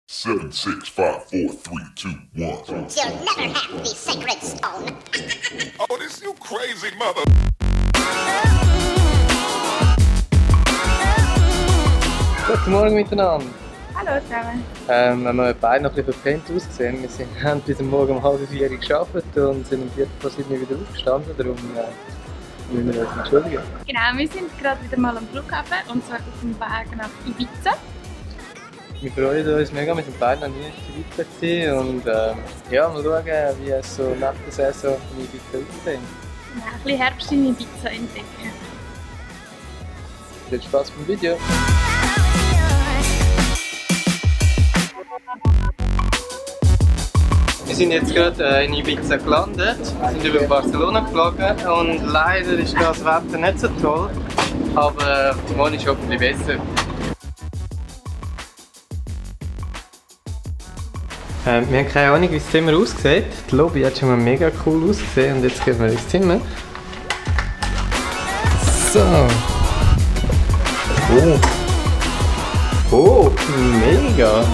7, 6, 5, 4, 3, 2, 1. You'll never have the sacred stone. Oh, this you crazy mother. Guten Morgen miteinander. Hallo zusammen. Wir haben beide noch ein bisschen verbrennt ausgesehen. Wir haben bis Morgen um 3:30 Uhr gearbeitet und sind um 4:45 Uhr wieder aufgestanden. Darum müssen wir uns entschuldigen. Genau, wir sind gerade wieder mal am Flughafen und zwar auf dem Weg nach Ibiza. Wir freuen uns mega, wir sind beide noch nie in Ibiza gewesen und ja, mal schauen, wie es so nach der Saison in Ibiza aussieht. Ja, ein bisschen Herbst in Ibiza entdecken. Viel Spaß beim Video! Wir sind jetzt gerade in Ibiza gelandet, sind über Barcelona geflogen und leider ist das Wetter nicht so toll, aber morgen ist hoffentlich besser. Wir haben keine Ahnung, wie das Zimmer aussieht. Die Lobby hat schon mal mega cool ausgesehen und jetzt gehen wir ins Zimmer. So. Oh, mega! Wow!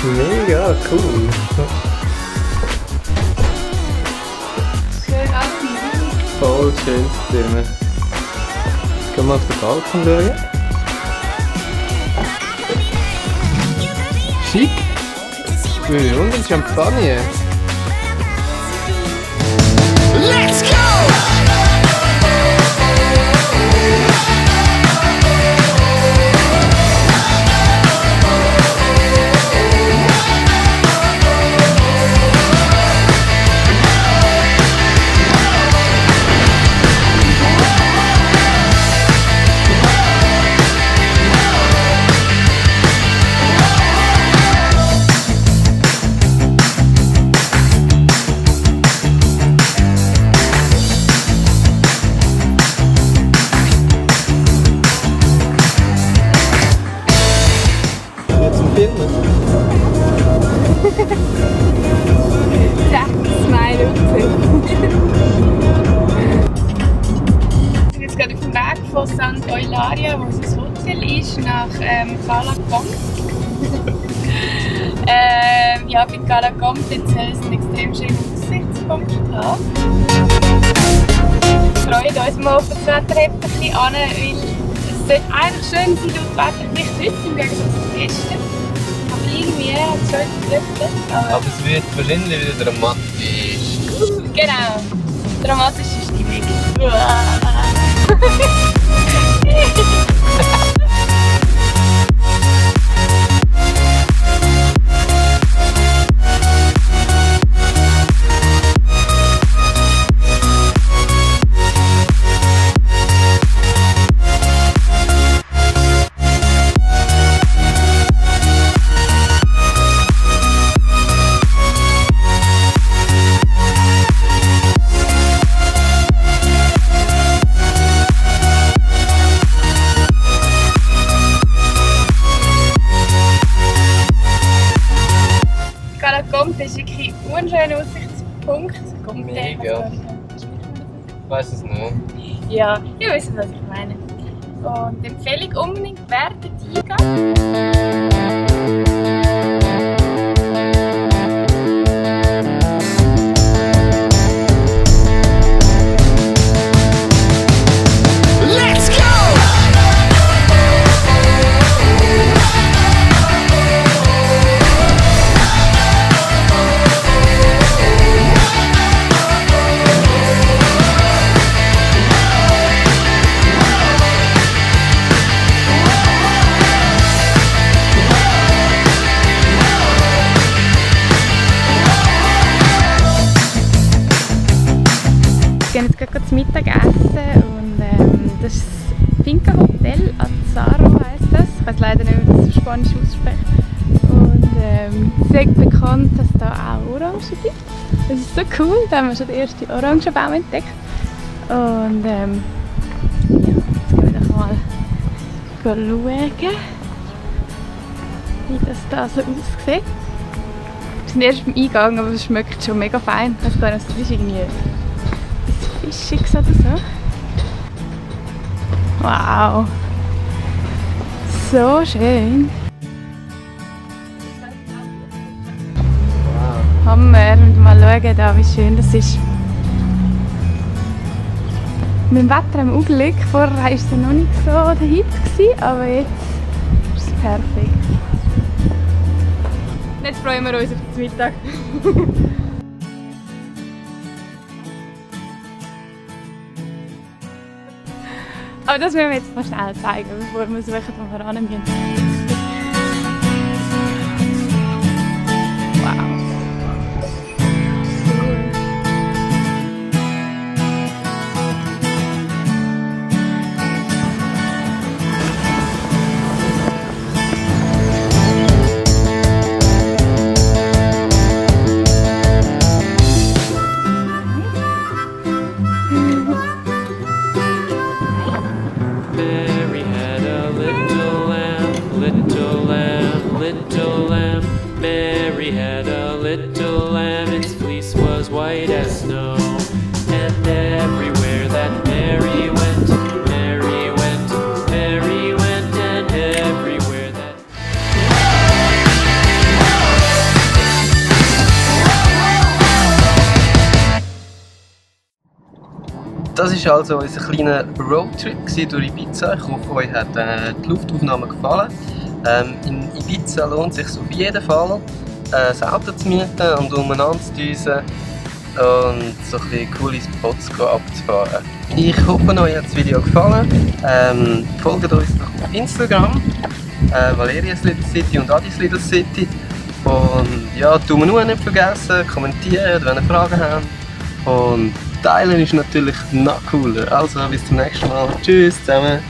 Mega cool! Schön alles. Voll schönes Zimmer. Jetzt gehen wir auf den Balkon schauen. Schick! Und ein Champagner! Let's go! Smile Wir sind jetzt gerade auf dem Weg von Santa Eulalia, wo das Hotel ist, nach Calacom. Ja, bei Calacom soll es einen extrem schönen Aussichtspunkt haben. Wir freuen uns mal auf das Wetterhäppchen an, weil es sollte eigentlich schön sein, laut Wetterbericht heute im Gegensatz zu gestern. Irgendwie hat es heute geklappt. Aber es wird wahrscheinlich wieder dramatisch. Genau, dramatische Stimmung. Calacom ist wirklich ein unschöner Aussichtspunkt. Mega. Ich weiss es nicht. Ja, ihr wisst, was ich meine. Und die Empfehlung unbedingt während der Eingehen. Wir gehen jetzt gerade zum Mittagessen und das ist das Finca Hotel Azaro heisst das. Ich weiß leider nicht, wie das auf Spanisch ausspricht. Und es ist bekannt, dass es da auch Orangen gibt. Das ist so cool, da haben wir schon den ersten Orangenbaum entdeckt. Und ja, jetzt gehen wir doch mal schauen, wie das da so aussieht. Wir sind erst beim Eingang, aber es schmeckt schon mega fein. Ich weiß gar nicht, was das ist irgendwie. Fischiges oder so. Wow! So schön! Hammer. Und mal schauen, da, wie schön das ist. Mit dem Wetter haben wir auch Glück. Vorher war es noch nicht so der Hit, aber jetzt ist es perfekt. Jetzt freuen wir uns auf den Mittag. Aber das müssen wir jetzt mal schnell zeigen, bevor wir suchen, wo wir hin müssen. Mary had a little lamb, little lamb, little lamb. Mary had a little lamb, its fleece was white as snow. And everywhere that Mary went, Mary went, Mary went, and everywhere that... Das war also unser kleiner Roadtrip durch Ibiza. Ich hoffe, euch hat die Luftaufnahme gefallen. In Ibiza lohnt es sich auf jeden Fall, ein Auto zu mieten und umeinander zu düsen und so ein bisschen coole Spots abzufahren. Ich hoffe, euch hat das Video gefallen. Folgt uns doch auf Instagram, Valerius Little City und Adis Little City. Und ja, Daumen hoch nicht vergessen, kommentieren, wenn ihr Fragen habt. Und teilen ist natürlich noch cooler. Also bis zum nächsten Mal. Tschüss zusammen.